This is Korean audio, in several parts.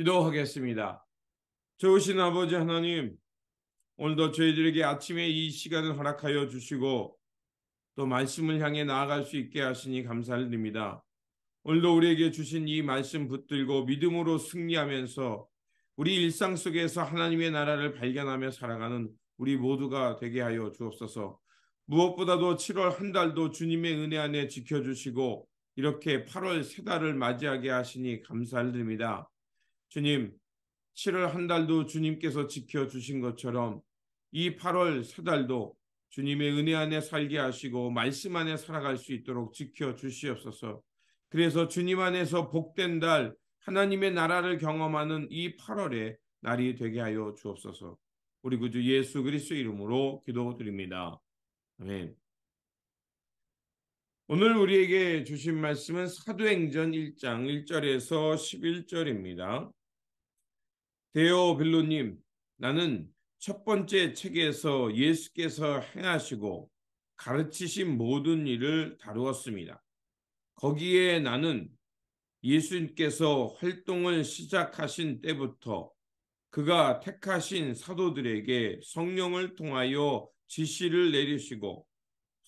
기도하겠습니다. 좋으신 아버지 하나님, 오늘도 저희들에게 아침에 이 시간을 허락하여 주시고 또 말씀을 향해 나아갈 수 있게 하시니 감사를 드립니다. 오늘도 우리에게 주신 이 말씀 붙들고 믿음으로 승리하면서 우리 일상 속에서 하나님의 나라를 발견하며 살아가는 우리 모두가 되게 하여 주옵소서. 무엇보다도 7월 한 달도 주님의 은혜 안에 지켜주시고 이렇게 8월 세 달을 맞이하게 하시니 감사를 드립니다. 주님, 7월 한 달도 주님께서 지켜주신 것처럼 이 8월 세 달도 주님의 은혜 안에 살게 하시고 말씀 안에 살아갈 수 있도록 지켜주시옵소서. 그래서 주님 안에서 복된 달, 하나님의 나라를 경험하는 이 8월의 날이 되게 하여 주옵소서. 우리 구주 예수 그리스도의 이름으로 기도드립니다. 아멘. 오늘 우리에게 주신 말씀은 사도행전 1장 1절에서 11절입니다. 데오빌로님, 나는 첫 번째 책에서 예수께서 행하시고 가르치신 모든 일을 다루었습니다. 거기에 나는 예수님께서 활동을 시작하신 때부터 그가 택하신 사도들에게 성령을 통하여 지시를 내리시고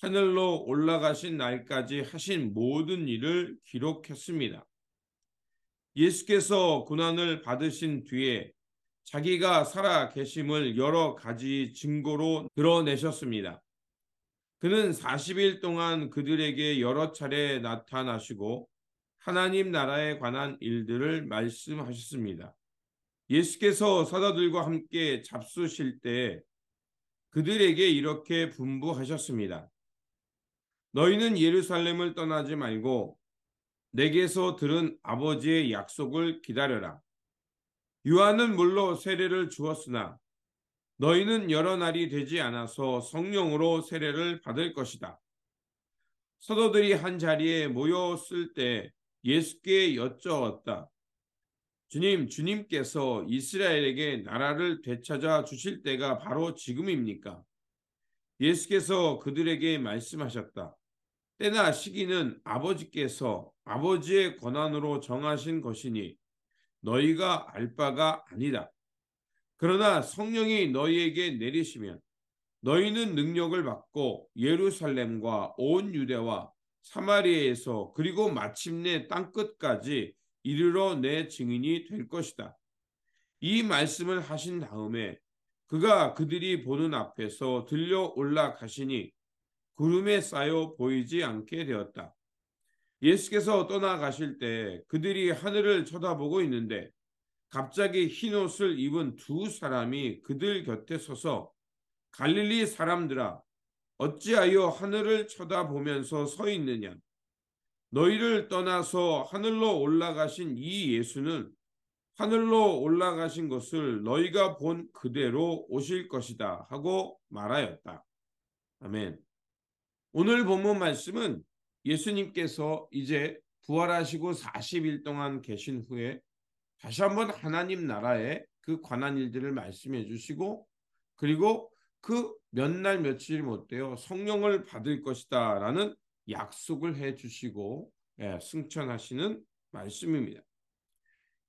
하늘로 올라가신 날까지 하신 모든 일을 기록했습니다. 예수께서 고난을 받으신 뒤에 자기가 살아 계심을 여러 가지 증거로 드러내셨습니다. 그는 40일 동안 그들에게 여러 차례 나타나시고 하나님 나라에 관한 일들을 말씀하셨습니다. 예수께서 사도들과 함께 잡수실 때 그들에게 이렇게 분부하셨습니다. 너희는 예루살렘을 떠나지 말고 내게서 들은 아버지의 약속을 기다려라. 요한은 물로 세례를 주었으나 너희는 여러 날이 되지 않아서 성령으로 세례를 받을 것이다. 사도들이 한 자리에 모였을 때 예수께 여쭈었다. 주님, 주님께서 이스라엘에게 나라를 되찾아 주실 때가 바로 지금입니까? 예수께서 그들에게 말씀하셨다. 때나 시기는 아버지께서 아버지의 권한으로 정하신 것이니 너희가 알 바가 아니다. 그러나 성령이 너희에게 내리시면 너희는 능력을 받고 예루살렘과 온 유대와 사마리아에서 그리고 마침내 땅끝까지 이르러 내 증인이 될 것이다. 이 말씀을 하신 다음에 그가 그들이 보는 앞에서 들려 올라가시니 구름에 쌓여 보이지 않게 되었다. 예수께서 떠나가실 때 그들이 하늘을 쳐다보고 있는데 갑자기 흰옷을 입은 두 사람이 그들 곁에 서서 갈릴리 사람들아, 어찌하여 하늘을 쳐다보면서 서 있느냐? 너희를 떠나서 하늘로 올라가신 이 예수는 하늘로 올라가신 것을 너희가 본 그대로 오실 것이다 하고 말하였다. 아멘. 오늘 본문 말씀은 예수님께서 이제 부활하시고 40일 동안 계신 후에 다시 한번 하나님 나라의 그 관한 일들을 말씀해 주시고 그리고 그 몇 날 며칠 못 되어 성령을 받을 것이다 라는 약속을 해 주시고 승천하시는 말씀입니다.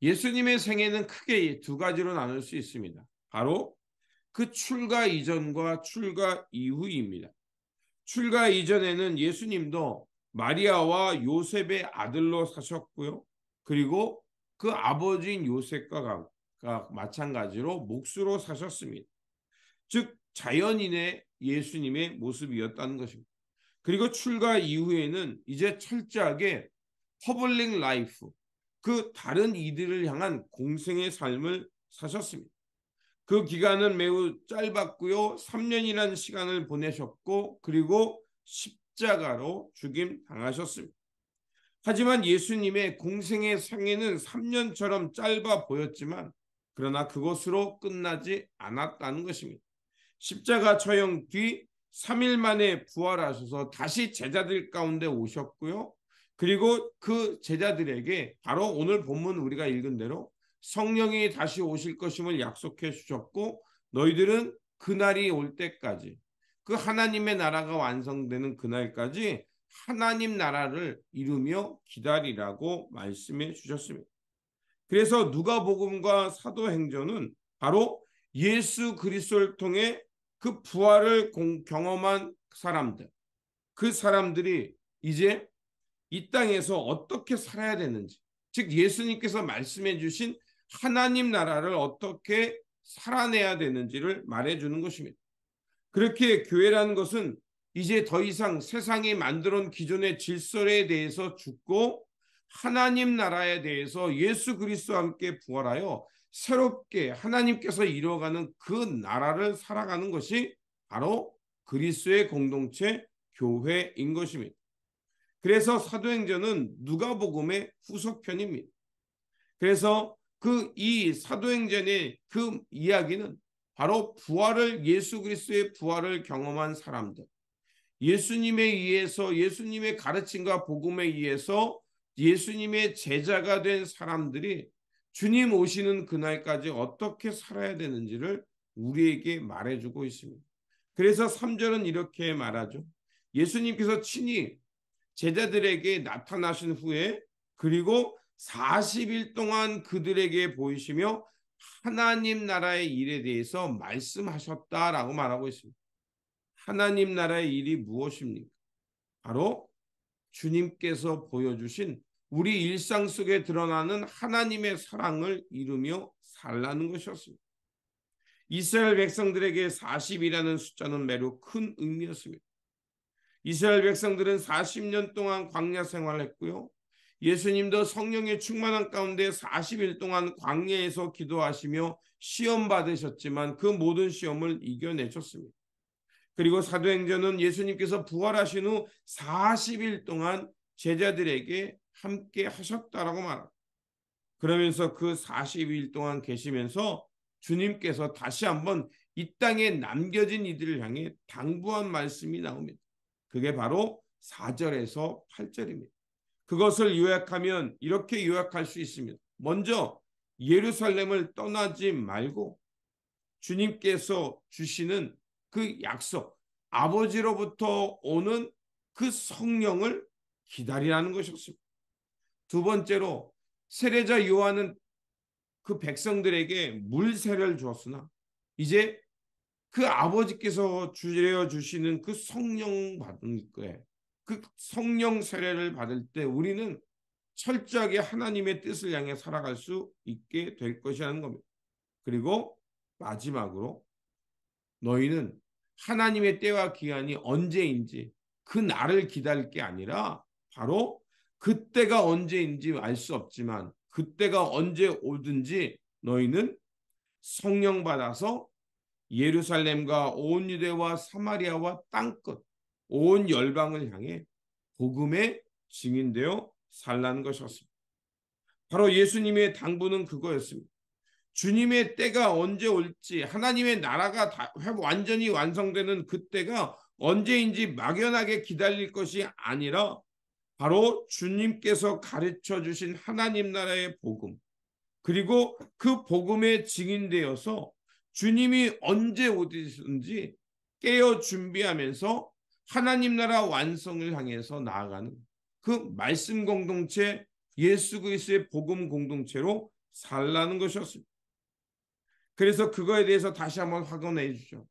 예수님의 생애는 크게 두 가지로 나눌 수 있습니다. 바로 그 출가 이전과 출가 이후입니다. 출가 이전에는 예수님도 마리아와 요셉의 아들로 사셨고요. 그리고 그 아버지인 요셉과 마찬가지로 목수로 사셨습니다. 즉 자연인의 예수님의 모습이었다는 것입니다. 그리고 출가 이후에는 이제 철저하게 퍼블릭 라이프, 그 다른 이들을 향한 공생의 삶을 사셨습니다. 그 기간은 매우 짧았고요. 3년이라는 시간을 보내셨고 그리고 십자가로 죽임 당하셨습니다. 하지만 예수님의 공생의 생애는 3년처럼 짧아 보였지만 그러나 그것으로 끝나지 않았다는 것입니다. 십자가 처형 뒤 3일 만에 부활하셔서 다시 제자들 가운데 오셨고요. 그리고 그 제자들에게 바로 오늘 본문 우리가 읽은 대로 성령이 다시 오실 것임을 약속해 주셨고 너희들은 그날이 올 때까지 그 하나님의 나라가 완성되는 그날까지 하나님 나라를 이루며 기다리라고 말씀해 주셨습니다. 그래서 누가복음과 사도행전은 바로 예수 그리스도를 통해 그 부활을 경험한 사람들, 그 사람들이 이제 이 땅에서 어떻게 살아야 되는지, 즉 예수님께서 말씀해 주신 하나님 나라를 어떻게 살아내야 되는지를 말해주는 것입니다. 그렇게 교회라는 것은 이제 더 이상 세상이 만들어 온 기존의 질서에 대해서 죽고 하나님 나라에 대해서 예수 그리스도와 함께 부활하여 새롭게 하나님께서 이루어가는 그 나라를 살아가는 것이 바로 그리스도의 공동체 교회인 것입니다. 그래서 사도행전은 누가복음의 후속편입니다. 그래서 이 사도행전의 그 이야기는 바로 부활을 예수 그리스도의 부활을 경험한 사람들, 예수님에 의해서 예수님의 가르침과 복음에 의해서 예수님의 제자가 된 사람들이 주님 오시는 그날까지 어떻게 살아야 되는지를 우리에게 말해주고 있습니다. 그래서 3절은 이렇게 말하죠. 예수님께서 친히 제자들에게 나타나신 후에 그리고 40일 동안 그들에게 보이시며 하나님 나라의 일에 대해서 말씀하셨다라고 말하고 있습니다. 하나님 나라의 일이 무엇입니까? 바로 주님께서 보여주신 우리 일상 속에 드러나는 하나님의 사랑을 이루며 살라는 것이었습니다. 이스라엘 백성들에게 40이라는 숫자는 매우 큰 의미였습니다. 이스라엘 백성들은 40년 동안 광야 생활을 했고요. 예수님도 성령의 충만한 가운데 40일 동안 광야에서 기도하시며 시험 받으셨지만 그 모든 시험을 이겨내셨습니다. 그리고 사도행전은 예수님께서 부활하신 후 40일 동안 제자들에게 함께 하셨다라고 말합니다. 그러면서 그 40일 동안 계시면서 주님께서 다시 한번 이 땅에 남겨진 이들을 향해 당부한 말씀이 나옵니다. 그게 바로 4절에서 8절입니다. 그것을 요약하면 이렇게 요약할 수 있습니다. 먼저 예루살렘을 떠나지 말고 주님께서 주시는 그 약속, 아버지로부터 오는 그 성령을 기다리라는 것이었습니다. 두 번째로 세례자 요한은 그 백성들에게 물세례를 주었으나 이제 그 아버지께서 주려 주시는 그 성령 받을 거예요. 그 성령 세례를 받을 때 우리는 철저하게 하나님의 뜻을 향해 살아갈 수 있게 될 것이라는 겁니다. 그리고 마지막으로 너희는 하나님의 때와 기한이 언제인지 그 날을 기다릴 게 아니라 바로 그때가 언제인지 알 수 없지만 그때가 언제 오든지 너희는 성령 받아서 예루살렘과 온 유대와 사마리아와 땅끝 온 열방을 향해 복음의 증인되어 살라는 것이었습니다. 바로 예수님의 당부는 그거였습니다. 주님의 때가 언제 올지 하나님의 나라가 완전히 완성되는 그때가 언제인지 막연하게 기다릴 것이 아니라 바로 주님께서 가르쳐 주신 하나님 나라의 복음 그리고 그 복음에 증인되어서 주님이 언제 오든지 깨어 준비하면서 하나님 나라 완성을 향해서 나아가는 그 말씀 공동체 예수 그리스도의 복음 공동체로 살라는 것이었습니다. 그래서 그거에 대해서 다시 한번 확인해 주죠.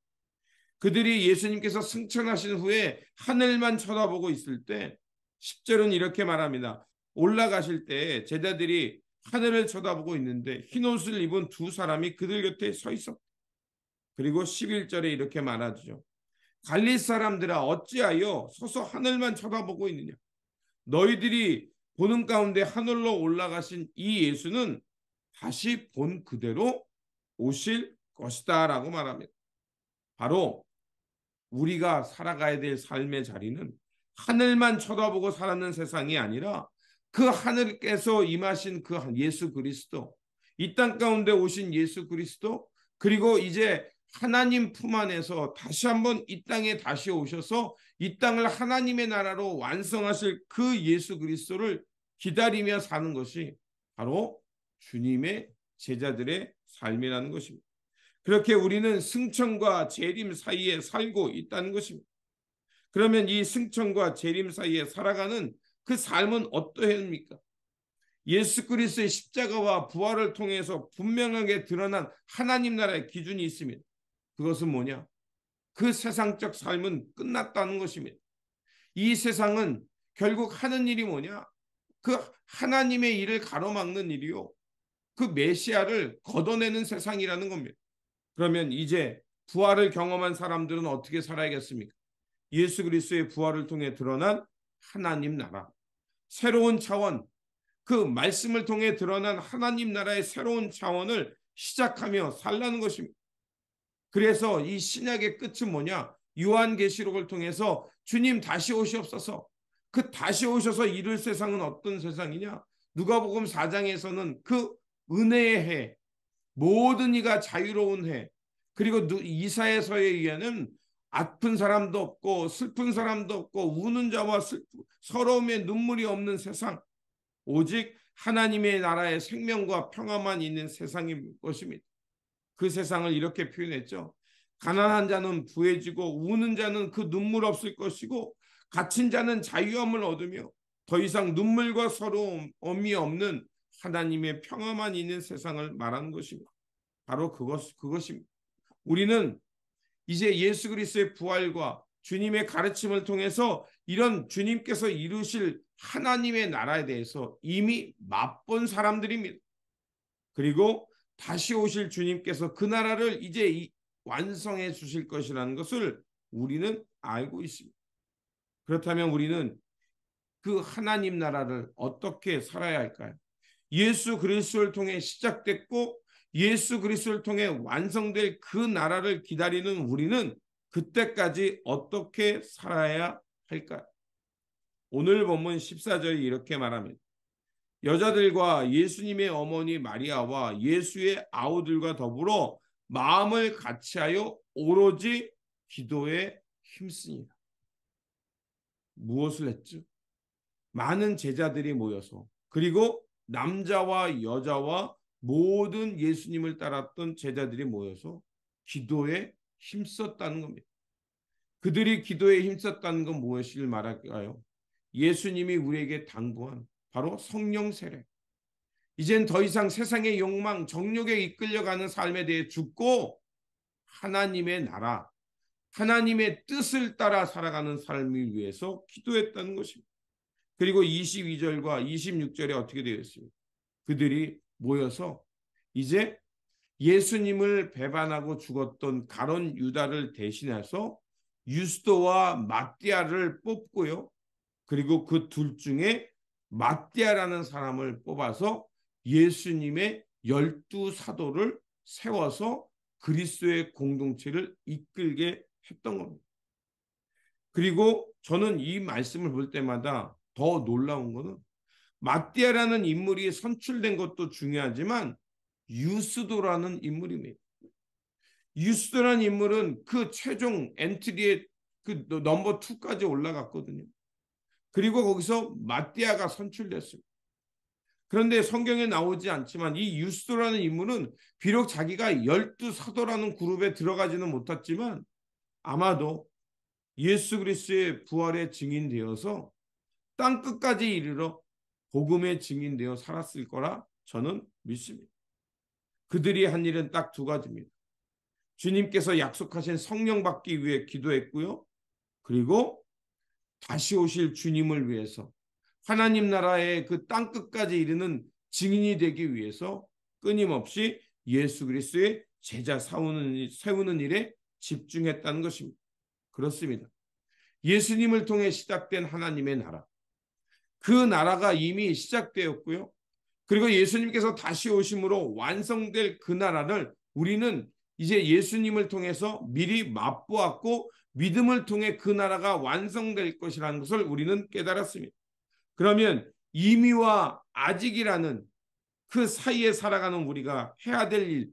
그들이 예수님께서 승천하신 후에 하늘만 쳐다보고 있을 때 10절은 이렇게 말합니다. 올라가실 때 제자들이 하늘을 쳐다보고 있는데 흰 옷을 입은 두 사람이 그들 곁에 서 있었다. 그리고 11절에 이렇게 말하죠. 갈릴 사람들아 어찌하여 서서 하늘만 쳐다보고 있느냐. 너희들이 보는 가운데 하늘로 올라가신 이 예수는 다시 본 그대로 오실 것이다 라고 말합니다. 바로 우리가 살아가야 될 삶의 자리는 하늘만 쳐다보고 살았는 세상이 아니라 그 하늘께서 임하신 그 예수 그리스도, 이 땅 가운데 오신 예수 그리스도, 그리고 이제 하나님 품 안에서 다시 한번 이 땅에 다시 오셔서 이 땅을 하나님의 나라로 완성하실 그 예수 그리스도를 기다리며 사는 것이 바로 주님의 제자들의 삶이라는 것입니다. 그렇게 우리는 승천과 재림 사이에 살고 있다는 것입니다. 그러면 이 승천과 재림 사이에 살아가는 그 삶은 어떠합니까? 예수 그리스도의 십자가와 부활을 통해서 분명하게 드러난 하나님 나라의 기준이 있습니다. 그것은 뭐냐? 그 세상적 삶은 끝났다는 것입니다. 이 세상은 결국 하는 일이 뭐냐? 그 하나님의 일을 가로막는 일이요. 그 메시아를 걷어내는 세상이라는 겁니다. 그러면 이제 부활을 경험한 사람들은 어떻게 살아야겠습니까? 예수 그리스도의 부활을 통해 드러난 하나님 나라, 새로운 차원, 그 말씀을 통해 드러난 하나님 나라의 새로운 차원을 시작하며 살라는 것입니다. 그래서 이 신약의 끝은 뭐냐? 요한계시록을 통해서 주님 다시 오시옵소서. 그 다시 오셔서 이룰 세상은 어떤 세상이냐? 누가복음 4장에서는 그 은혜의 해, 모든 이가 자유로운 해, 그리고 이사야서에 의하는 아픈 사람도 없고 슬픈 사람도 없고 우는 자와 서러움에 눈물이 없는 세상, 오직 하나님의 나라의 생명과 평화만 있는 세상인 것입니다. 그 세상을 이렇게 표현했죠. 가난한 자는 부해지고 우는 자는 그 눈물 없을 것이고 갇힌 자는 자유함을 얻으며 더 이상 눈물과 서러움이 없는 하나님의 평화만 있는 세상을 말하는 것입니다. 바로 그것입니다. 우리는 이제 예수 그리스도의 부활과 주님의 가르침을 통해서 이런 주님께서 이루실 하나님의 나라에 대해서 이미 맛본 사람들입니다. 그리고 다시 오실 주님께서 그 나라를 이제 완성해 주실 것이라는 것을 우리는 알고 있습니다. 그렇다면 우리는 그 하나님 나라를 어떻게 살아야 할까요? 예수 그리스도를 통해 시작됐고 예수 그리스도를 통해 완성될 그 나라를 기다리는 우리는 그때까지 어떻게 살아야 할까요? 오늘 본문 14절이 이렇게 말합니다. 여자들과 예수님의 어머니 마리아와 예수의 아우들과 더불어 마음을 같이하여 오로지 기도에 힘쓰니라. 무엇을 했죠? 많은 제자들이 모여서, 그리고 남자와 여자와 모든 예수님을 따랐던 제자들이 모여서 기도에 힘썼다는 겁니다. 그들이 기도에 힘썼다는 건 무엇을 말할까요? 예수님이 우리에게 당부한 바로 성령 세례. 이젠 더 이상 세상의 욕망, 정욕에 이끌려가는 삶에 대해 죽고 하나님의 나라, 하나님의 뜻을 따라 살아가는 삶을 위해서 기도했다는 것입니다. 그리고 22절과 26절에 어떻게 되어 있습니까? 그들이 모여서 이제 예수님을 배반하고 죽었던 가룟 유다를 대신해서 유스도와 mattia를 뽑고요. 그리고 그 둘 중에 mattia라는 사람을 뽑아서 예수님의 12 사도를 세워서 그리스도의 공동체를 이끌게 했던 겁니다. 그리고 저는 이 말씀을 볼 때마다 더 놀라운 것은 mattia라는 인물이 선출된 것도 중요하지만 유스도라는 인물입니다. 유스도라는 인물은 그 최종 엔트리의 그 넘버 2까지 올라갔거든요. 그리고 거기서 mattia가 선출됐습니다. 그런데 성경에 나오지 않지만 이 유스도라는 인물은 비록 자기가 12 사도라는 그룹에 들어가지는 못했지만 아마도 예수 그리스도의 부활에 증인되어서 땅 끝까지 이르러 복음의 증인되어 살았을 거라 저는 믿습니다. 그들이 한 일은 딱 2가지입니다. 주님께서 약속하신 성령 받기 위해 기도했고요. 그리고 다시 오실 주님을 위해서 하나님 나라의 그 땅 끝까지 이르는 증인이 되기 위해서 끊임없이 예수 그리스도의 제자 세우는 일에 집중했다는 것입니다. 그렇습니다. 예수님을 통해 시작된 하나님의 나라. 그 나라가 이미 시작되었고요. 그리고 예수님께서 다시 오심으로 완성될 그 나라를 우리는 이제 예수님을 통해서 미리 맛보았고 믿음을 통해 그 나라가 완성될 것이라는 것을 우리는 깨달았습니다. 그러면 이미와 아직이라는 그 사이에 살아가는 우리가 해야 될 일,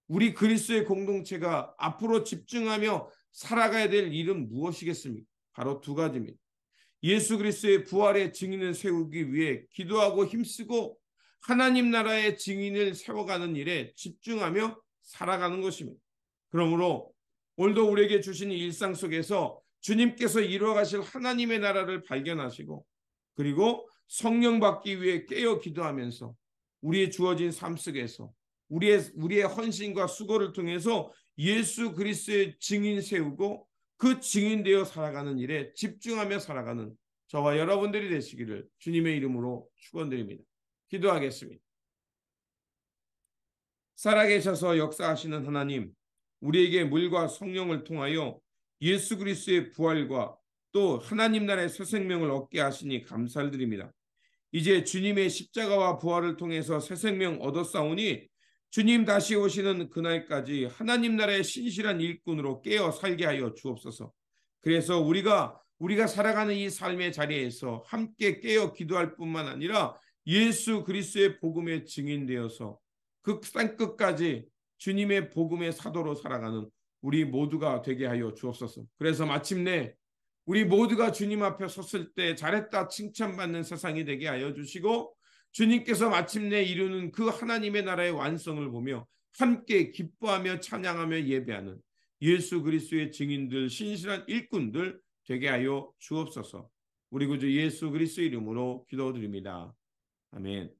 우리 그리스도의 공동체가 앞으로 집중하며 살아가야 될 일은 무엇이겠습니까? 바로 2가지입니다. 예수 그리스도의 부활의 증인을 세우기 위해 기도하고 힘쓰고 하나님 나라의 증인을 세워가는 일에 집중하며 살아가는 것입니다. 그러므로 오늘도 우리에게 주신 일상 속에서 주님께서 이루어가실 하나님의 나라를 발견하시고 그리고 성령 받기 위해 깨어 기도하면서 우리의 주어진 삶 속에서 우리의 헌신과 수고를 통해서 예수 그리스도의 증인 세우고 그 증인되어 살아가는 일에 집중하며 살아가는 저와 여러분들이 되시기를 주님의 이름으로 축원드립니다. 기도하겠습니다. 살아계셔서 역사하시는 하나님, 우리에게 물과 성령을 통하여 예수 그리스도의 부활과 또 하나님 나라의 새 생명을 얻게 하시니 감사를 드립니다. 이제 주님의 십자가와 부활을 통해서 새 생명 얻었사오니 주님 다시 오시는 그날까지 하나님 나라의 신실한 일꾼으로 깨어 살게 하여 주옵소서. 그래서 우리가 살아가는 이 삶의 자리에서 함께 깨어 기도할 뿐만 아니라 예수 그리스도의 복음의 증인되어서 그 땅끝까지 주님의 복음의 사도로 살아가는 우리 모두가 되게 하여 주옵소서. 그래서 마침내 우리 모두가 주님 앞에 섰을 때 잘했다 칭찬받는 세상이 되게 하여 주시고 주님께서 마침내 이루는 그 하나님의 나라의 완성을 보며 함께 기뻐하며 찬양하며 예배하는 예수 그리스도의 증인들, 신실한 일꾼들 되게 하여 주옵소서. 우리 구주 예수 그리스도 이름으로 기도드립니다. 아멘.